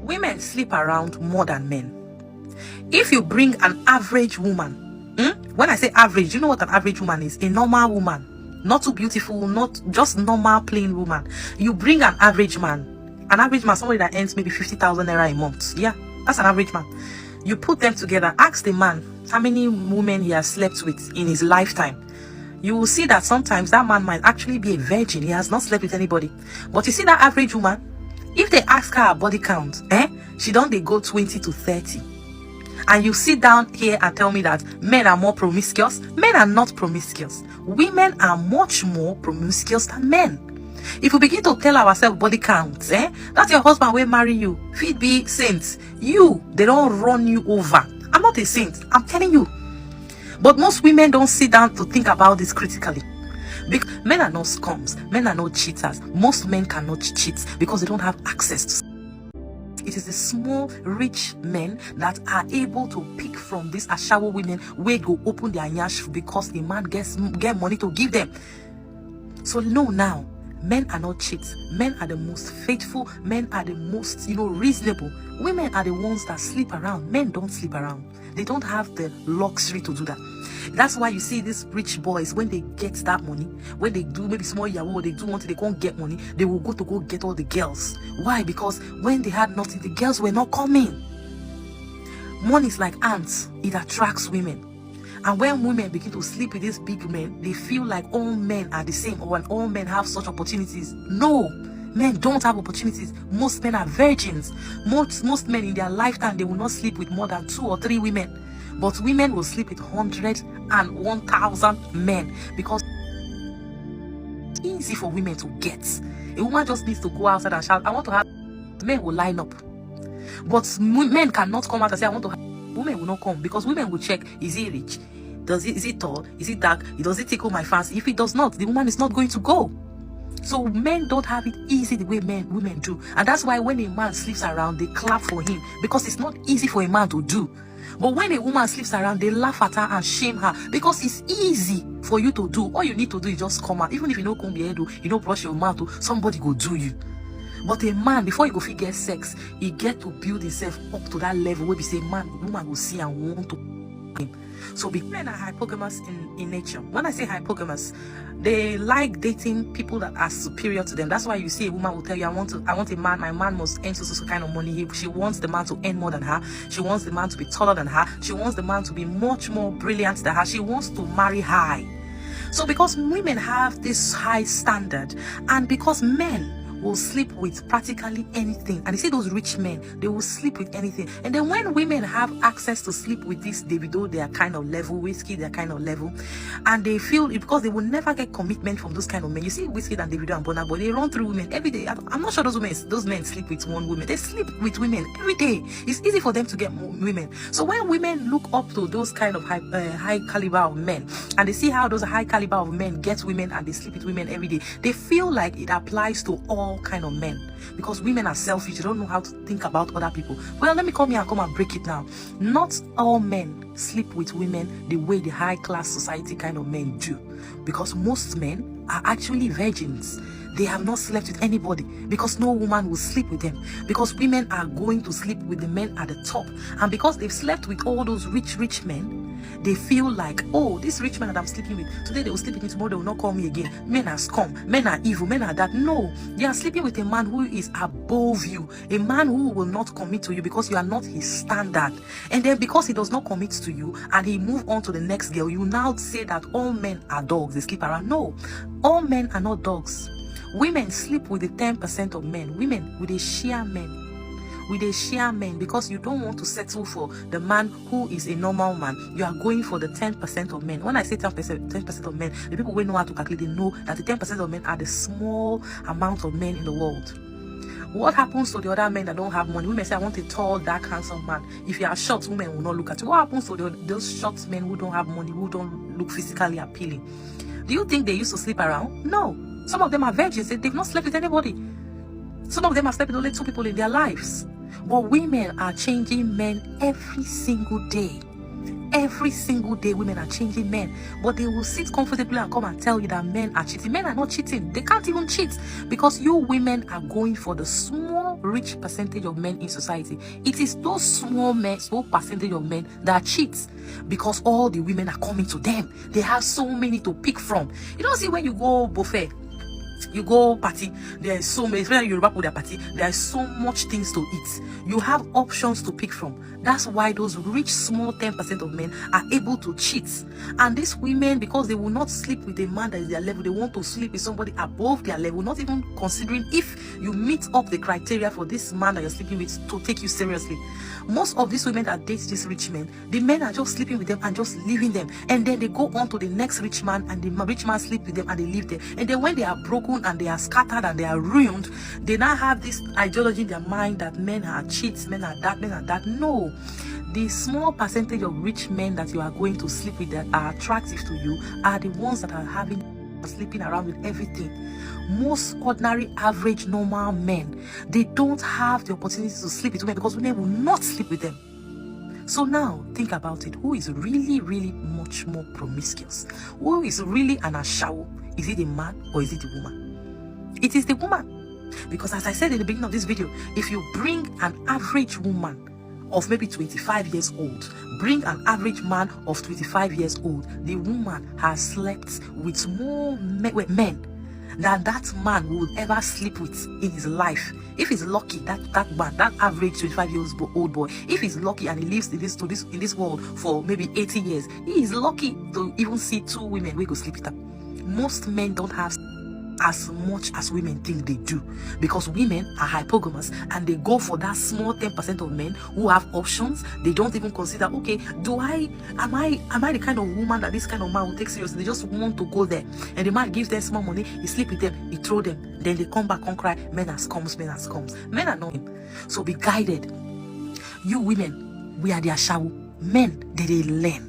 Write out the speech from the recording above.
women sleep around more than men. If you bring an average woman, when I say average, you know what an average woman is? A normal woman, not too beautiful, not just normal plain woman. You bring an average man, somebody that earns maybe 50,000 naira a month. Yeah, that's an average man. You put them together, ask the man how many women he has slept with in his lifetime. You will see that sometimes that man might actually be a virgin. He has not slept with anybody. But you see that average woman, if they ask her body count, she don't they go 20 to 30. And you sit down here and tell me that men are more promiscuous. Men are not promiscuous. Women are much more promiscuous than men. If we begin to tell ourselves body counts, that's your husband will marry you. Feed be saints. They don't run you over. I'm not a saint. I'm telling you. But most women don't sit down to think about this critically. Because men are not scums. Men are not cheaters. Most men cannot cheat because they don't have access to. It is the small, rich men that are able to pick from these ashawo women where go open their nyash because the man get money to give them. So no, now men are not cheats. Men are the most faithful. Men are the most, reasonable. Women are the ones that sleep around. Men don't sleep around. They don't have the luxury to do that. That's why you see these rich boys, when they get that money, when they do maybe small yahoo, they do want they can't get money, they will go get all the girls. Why? Because when they had nothing, the girls were not coming. Money is like ants. It attracts women. And when women begin to sleep with these big men, they feel like all men are the same, or all men have such opportunities. No, men don't have opportunities. Most men are virgins. Most men in their lifetime, they will not sleep with more than 2 or 3 women. But women will sleep with 100 and 1,000 men because it's easy for women to get. A woman just needs to go outside and shout, I want to have. Men will line up. But men cannot come out and say, I want to have. Women will not come because women will check, is he rich? Is he tall? Is he dark? Does it tickle my fancy? If it does not, the woman is not going to go. So men don't have it easy the way women do. And that's why when a man sleeps around, they clap for him because it's not easy for a man to do. But when a woman sleeps around, they laugh at her and shame her because it's easy for you to do. All you need to do is just come out. Even if you don't comb your hair, you don't brush your mouth, somebody go do you. But a man, before he go get sex, he get to build himself up to that level where we say, woman will see and want to him. So men are hypogamous in nature. When I say hypogamous, they like dating people that are superior to them. That's why you see a woman will tell you, I want a man, my man must earn so kind of money. She wants the man to earn more than her. She wants the man to be taller than her. She wants the man to be much more brilliant than her. She wants to marry high. So because women have this high standard, and because men will sleep with practically anything, and you see those rich men, they will sleep with anything. And then when women have access to sleep with this Davido, their kind of level, Whiskey, their kind of level, and they feel it because they will never get commitment from those kind of men. You see Whiskey and Davido and Burna Boy, they run through women every day. I'm not sure those men sleep with one woman. They sleep with women every day. It's easy for them to get more women. So when women look up to those kind of high caliber of men, and they see how those high caliber of men get women and they sleep with women every day, they feel like it applies to all kind of men, because women are selfish. They don't know how to think about other people. Well, let me come here and come and break it down. Not all men sleep with women the way the high class society kind of men do, because most men are actually virgins. They have not slept with anybody because no woman will sleep with them, because women are going to sleep with the men at the top. And because they've slept with all those rich men, they feel like, oh, this rich man that I'm sleeping with, today they will sleep with me, tomorrow they will not call me again. Men are scum, men are evil, men are that. No, they are sleeping with a man who is above you, a man who will not commit to you because you are not his standard. And then because he does not commit to you and he move on to the next girl, you now say that all men are dogs, they sleep around. No, all men are not dogs. Women sleep with the 10% of men. Women with a share men. With a share men, because you don't want to settle for the man who is a normal man. You are going for the 10% of men. When I say 10% of men, the people who know how to calculate, they know that the 10% of men are the small amount of men in the world. What happens to the other men that don't have money? Women say, I want a tall, dark, handsome man. If you are short, women will not look at you. What happens to those short men who don't have money, who don't look physically appealing? Do you think they used to sleep around? No. Some of them are virgins. They've not slept with anybody. Some of them have slept with only 2 people in their lives. But women are changing men every single day. Every single day, women are changing men, but they will sit comfortably and come and tell you that men are cheating. Men are not cheating. They can't even cheat, because you women are going for the small, rich percentage of men in society. It is those small men, small percentage of men that cheat, because all the women are coming to them. They have so many to pick from. You don't see when you go buffet, you go party, there is so many, especially you wrap with their party, there is so much things to eat. You have options to pick from. That's why those rich small 10% of men are able to cheat. And these women, because they will not sleep with a man that is their level, they want to sleep with somebody above their level, not even considering if you meet up the criteria for this man that you're sleeping with to take you seriously. Most of these women that date these rich men, the men are just sleeping with them and just leaving them, and then they go on to the next rich man, and the rich man sleep with them and they leave them. And then when they are broken and they are scattered and they are ruined, they now have this ideology in their mind that men are cheats, men are that, men are that. No, the small percentage of rich men that you are going to sleep with that are attractive to you are the ones that are sleeping around with everything. Most ordinary, average, normal men, they don't have the opportunity to sleep with women because women will not sleep with them. So now think about it. Who is really, really much more promiscuous? Who is really an ashawo? Is it the man or is it the woman? It is the woman. Because as I said in the beginning of this video, if you bring an average woman of maybe 25 years old, bring an average man of 25 years old, the woman has slept with more men than that man would ever sleep with in his life. If he's lucky, that man, that average 25 years old boy, if he's lucky and he lives in this world for maybe 80 years, he is lucky to even see 2 women we go sleep with them. Most men don't have as much as women think they do, because women are hypogamous and they go for that small 10% of men who have options. They don't even consider, okay, am I the kind of woman that this kind of man will take seriously? They just want to go there, and the man gives them small money, he sleep with them, he throw them, then they come back and cry, men has comes. Men are not him. So be guided. You women, we are their shadow. Men, they learn.